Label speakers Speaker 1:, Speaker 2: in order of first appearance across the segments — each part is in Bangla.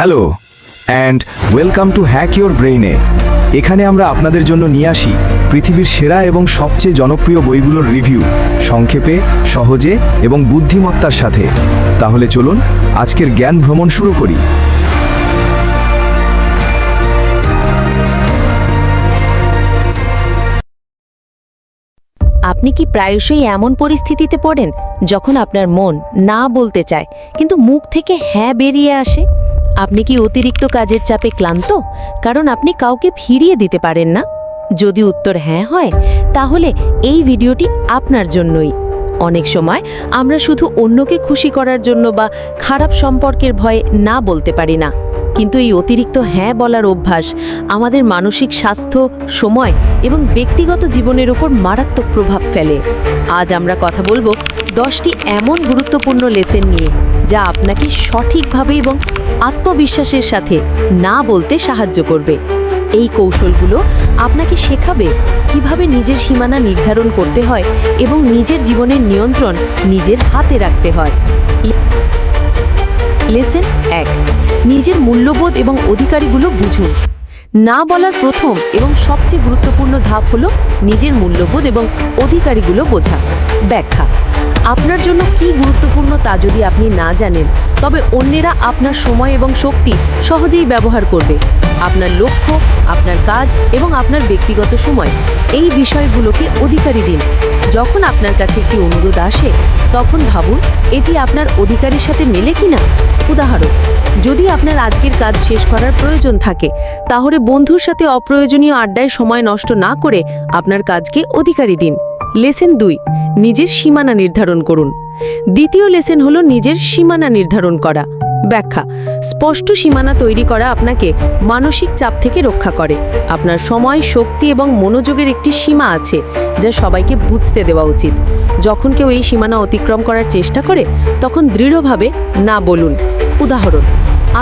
Speaker 1: Hello and welcome to hack your ব্রেইনে। এখানে আমরা আপনাদের জন্য নিয়ে আসি পৃথিবীর সেরা এবং সবচেয়ে জনপ্রিয় বইগুলোর রিভিউ, সংক্ষেপে, সহজে এবং বুদ্ধিমত্তার সাথে। তাহলে চলুন আজকের জ্ঞান ভ্রমণ শুরু করি।
Speaker 2: আপনি কি প্রায়শই এমন পরিস্থিতিতে পড়েন যখন আপনার মন না বলতে চায় কিন্তু মুখ থেকে হ্যাঁ বেরিয়ে আসে? আপনি কি অতিরিক্ত কাজের চাপে ক্লান্ত, কারণ আপনি কাউকে ফিরিয়ে দিতে পারেন না? যদি উত্তর হ্যাঁ হয়, তাহলে এই ভিডিওটি আপনার জন্যই। অনেক সময় আমরা শুধু অন্যকে খুশি করার জন্য বা খারাপ সম্পর্কের ভয়ে না বলতে পারি না, কিন্তু এই অতিরিক্ত হ্যাঁ বলার অভ্যাস আমাদের মানসিক স্বাস্থ্য, সময় এবং ব্যক্তিগত জীবনের উপর মারাত্মক প্রভাব ফেলে। আজ আমরা কথা বলবো 10টি এমন গুরুত্বপূর্ণ লেসন নিয়ে, যা আপনাকে সঠিকভাবে এবং আত্মবিশ্বাসের সাথে না বলতে সাহায্য করবে। এই কৌশলগুলো আপনাকে শেখাবে কিভাবে নিজের সীমানা নির্ধারণ করতে হয় এবং নিজের জীবনের নিয়ন্ত্রণ নিজের হাতে রাখতে হয়। লেসন 1, নিজের মূল্যবোধ এবং অধিকারগুলো বুঝুন। না বলার প্রথম এবং সবচেয়ে গুরুত্বপূর্ণ ধাপ হলো নিজের মূল্যবোধ এবং অধিকারগুলো বোঝা। ব্যাখ্যা: আপনার জন্য কি গুরুত্বপূর্ণ তা যদি আপনি না জানেন, তবে অন্যেরা আপনার সময় এবং শক্তি সহজেই ব্যবহার করবে। আপনার লক্ষ্য, আপনার কাজ এবং আপনার ব্যক্তিগত সময়, এই বিষয়গুলোকে অধিকারী দিন। যখন আপনার কাছে একটি অনুরোধ আসে, তখন ভাবুন এটি আপনার অধিকারের সাথে মেলে কিনা। উদাহরণ: যদি আপনার আজকের কাজ শেষ করার প্রয়োজন থাকে, তাহলে বন্ধুর সাথে অপ্রয়োজনীয় আড্ডায় সময় নষ্ট না করে আপনার কাজকে অধিকারী দিন। লেসন 2, নিজের সীমানা নির্ধারণ করুন। দ্বিতীয় লেসন হলো নিজের সীমানা নির্ধারণ করা। ব্যাখ্যা: স্পষ্ট সীমানা তৈরি করা আপনাকে মানসিক চাপ থেকে রক্ষা করে। আপনার সময়, শক্তি এবং মনোযোগের একটি সীমা আছে, যা সবাইকে বুঝতে দেওয়া উচিত। যখন কেউ এই সীমানা অতিক্রম করার চেষ্টা করে, তখন দৃঢ়ভাবে না বলুন। উদাহরণ: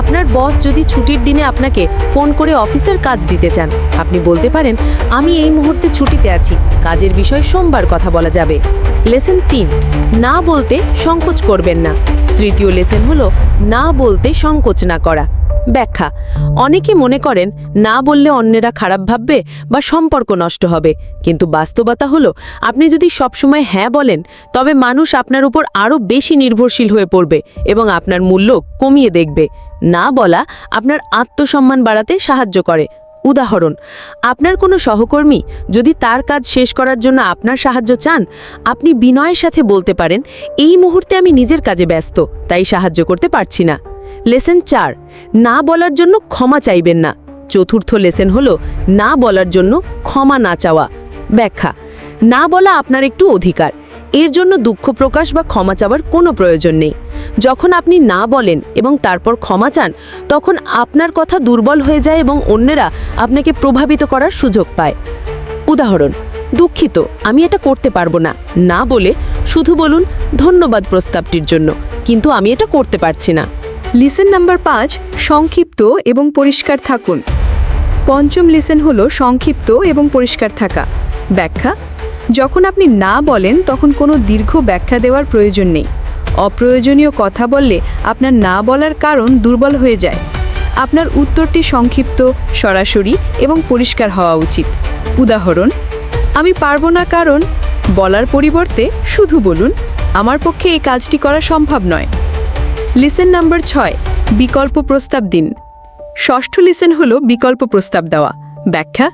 Speaker 2: আপনার বস যদি ছুটির দিনে আপনাকে ফোন করে অফিসের কাজ দিতে চান, আপনি বলতে পারেন, আমি এই মুহূর্তে ছুটিতে আছি, কাজের বিষয়ে সোমবার কথা বলা যাবে। লেসন 3, না বলতে সংকোচ করবেন না। তৃতীয় লেসন হলো না বলতে সংকোচ না করা। ব্যাখ্যা: অনেকে মনে করেন না বললে অন্যেরা খারাপ ভাববে বা সম্পর্ক নষ্ট হবে, কিন্তু বাস্তবতা হলো আপনি যদি সবসময় হ্যাঁ বলেন, তবে মানুষ আপনার উপর আরও বেশি নির্ভরশীল হয়ে পড়বে এবং আপনার মূল্য কমিয়ে দেখবে। না বলা আপনার আত্মসম্মান বাড়াতে সাহায্য করে। উদাহরণ: আপনার কোনো সহকর্মী যদি তার কাজ শেষ করার জন্য আপনার সাহায্য চান, আপনি বিনয়ের সাথে বলতে পারেন, এই মুহূর্তে আমি নিজের কাজে ব্যস্ত, তাই সাহায্য করতে পারছি না। লেসন 4, না বলার জন্য ক্ষমা চাইবেন না। চতুর্থ লেসন হলো না বলার জন্য ক্ষমা না চাওয়া। ব্যাখ্যা: না বলা আপনার একটু অধিকার, এর জন্য দুঃখ প্রকাশ বা ক্ষমা চাওয়ার কোনো প্রয়োজন নেই। যখন আপনি না বলেন এবং তারপর ক্ষমা চান, তখন আপনার কথা দুর্বল হয়ে যায় এবং অন্যেরা আপনাকে প্রভাবিত করার সুযোগ পায়। উদাহরণ: দুঃখিত, আমি এটা করতে পারবো না। না বলে শুধু বলুন, ধন্যবাদ প্রস্তাবটির জন্য, কিন্তু আমি এটা করতে পারছি না।
Speaker 3: লিসন নাম্বার 5, সংক্ষিপ্ত এবং পরিষ্কার থাকুন। পঞ্চম লিসন হলো সংক্ষিপ্ত এবং পরিষ্কার থাকা। ব্যাখ্যা: যখন আপনি না বলেন, তখন কোনো দীর্ঘ ব্যাখ্যা দেওয়ার প্রয়োজন নেই। অপ্রয়োজনীয় কথা বললে আপনার না বলার কারণ দুর্বল হয়ে যায়। আপনার উত্তরটি সংক্ষিপ্ত, সরাসরি এবং পরিষ্কার হওয়া উচিত। উদাহরণ: আমি পারবো না, কারণ বলার পরিবর্তে শুধু বলুন, আমার পক্ষে এই কাজটি করা সম্ভব নয়। লিসন নাম্বার 6, বিকল্প প্রস্তাব দিন। ষষ্ঠ লিসন হলো বিকল্প প্রস্তাব দেওয়া। ব্যাখ্যা: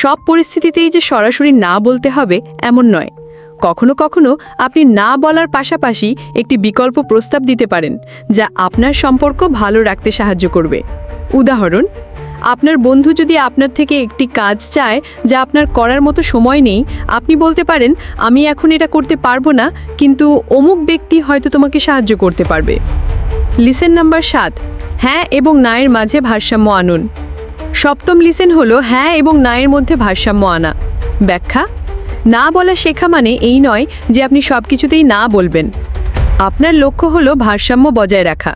Speaker 3: সব পরিস্থিতিতেই যে সরাসরি না বলতে হবে এমন নয়। কখনো কখনো আপনি না বলার পাশাপাশি একটি বিকল্প প্রস্তাব দিতে পারেন, যা আপনার সম্পর্ক ভালো রাখতে সাহায্য করবে। উদাহরণ: আপনার বন্ধু যদি আপনার থেকে একটি কাজ চায় যা আপনার করার মতো সময় নেই, আপনি বলতে পারেন, আমি এখন এটা করতে পারবো না, কিন্তু অমুক ব্যক্তি হয়তো তোমাকে সাহায্য করতে পারবে। লিসন নাম্বার 7, হ্যাঁ এবং নায়ের মাঝে ভারসাম্য আনুন। সপ্তম লিসন হলো হ্যাঁ এবং নায়ের মধ্যে ভারসাম্য আনা। ব্যাখ্যা: না বলা শেখা মানে এই নয় যে আপনি সব কিছুতেই না বলবেন। আপনার লক্ষ্য হলো ভারসাম্য বজায় রাখা।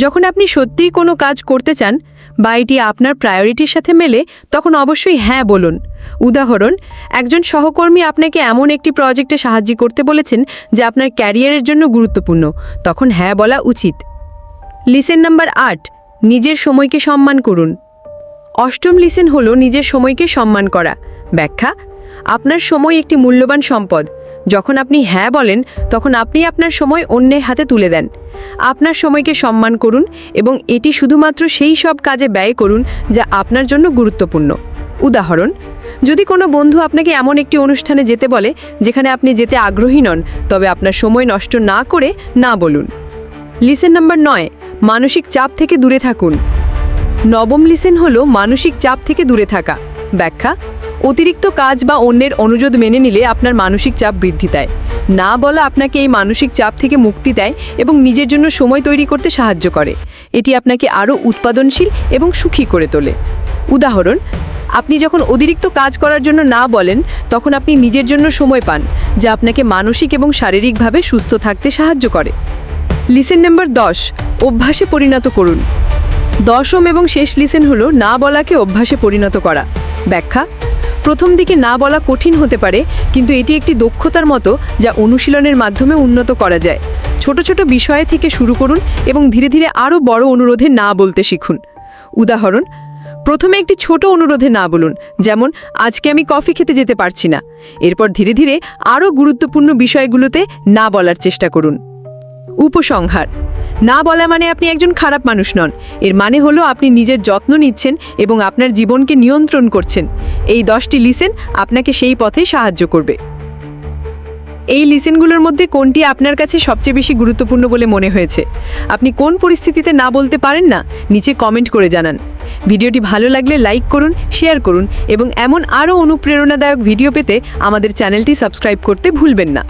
Speaker 3: যখন আপনি সত্যিই কোনো কাজ করতে চান বা এটি আপনার প্রায়োরিটির সাথে মেলে, তখন অবশ্যই হ্যাঁ বলুন। উদাহরণ: একজন সহকর্মী আপনাকে এমন একটি প্রজেক্টে সাহায্য করতে বলেছেন যা আপনার ক্যারিয়ারের জন্য গুরুত্বপূর্ণ, তখন হ্যাঁ বলা উচিত। লিসন নাম্বার 8, নিজের সময়কে সম্মান করুন। অষ্টম লিসেন হলো নিজের সময়কে সম্মান করা। ব্যাখ্যা: আপনার সময় একটি মূল্যবান সম্পদ। যখন আপনি হ্যাঁ বলেন তখন আপনি আপনার সময় অন্যের হাতে তুলে দেন। আপনার সময়কে সম্মান করুন এবং এটি শুধুমাত্র সেই সব কাজে ব্যয় করুন যা আপনার জন্য গুরুত্বপূর্ণ। উদাহরণ: যদি কোনো বন্ধু আপনাকে এমন একটি অনুষ্ঠানে যেতে বলে যেখানে আপনি যেতে আগ্রহী নন, তবে আপনার সময় নষ্ট না করে না বলুন। লিসেন নাম্বার 9, মানসিক চাপ থেকে দূরে থাকুন। নবম লিসেন হলো মানসিক চাপ থেকে দূরে থাকা। ব্যাখ্যা: অতিরিক্ত কাজ বা অন্যের অনুরোধ মেনে নিলে আপনার মানসিক চাপ বৃদ্ধি পায়। না বলা আপনাকে এই মানসিক চাপ থেকে মুক্তি দেয় এবং নিজের জন্য সময় তৈরি করতে সাহায্য করে। এটি আপনাকে আরও উৎপাদনশীল এবং সুখী করে তোলে। উদাহরণ: আপনি যখন অতিরিক্ত কাজ করার জন্য না বলেন, তখন আপনি নিজের জন্য সময় পান, যা আপনাকে মানসিক এবং শারীরিকভাবে সুস্থ থাকতে সাহায্য করে। লিসেন নাম্বার 10, অভ্যাসে পরিণত করুন। দশম এবং শেষ লিসেন হলো না বলাকে অভ্যাসে পরিণত করা। ব্যাখ্যা: প্রথম দিকে না বলা কঠিন হতে পারে, কিন্তু এটি একটি দক্ষতার মতো যা অনুশীলনের মাধ্যমে উন্নত করা যায়। ছোট ছোট বিষয় থেকে শুরু করুন এবং ধীরে ধীরে আরও বড় অনুরোধে না বলতে শিখুন। উদাহরণ: প্রথমে একটি ছোট অনুরোধে না বলুন, যেমন আজকে আমি কফি খেতে যেতে পারছি না। এরপর ধীরে ধীরে আরও গুরুত্বপূর্ণ বিষয়গুলোতে না বলার চেষ্টা করুন। উপসংহার: না বলা মানে আপনি একজন খারাপ মানুষ নন। এর মানে হলো আপনি নিজের যত্ন নিচ্ছেন এবং আপনার জীবনকে নিয়ন্ত্রণ করছেন। এই 10টি লিসেন আপনাকে সেই পথে সাহায্য করবে। এই লিসেনগুলোর মধ্যে কোনটি আপনার কাছে সবচেয়ে বেশি গুরুত্বপূর্ণ বলে মনে হয়েছে? আপনি কোন পরিস্থিতিতে না বলতে পারেন না? নিচে কমেন্ট করে জানান। ভিডিওটি ভালো লাগলে লাইক করুন, শেয়ার করুন এবং এমন আরও অনুপ্রেরণাদায়ক ভিডিও পেতে আমাদের চ্যানেলটি সাবস্ক্রাইব করতে ভুলবেন না।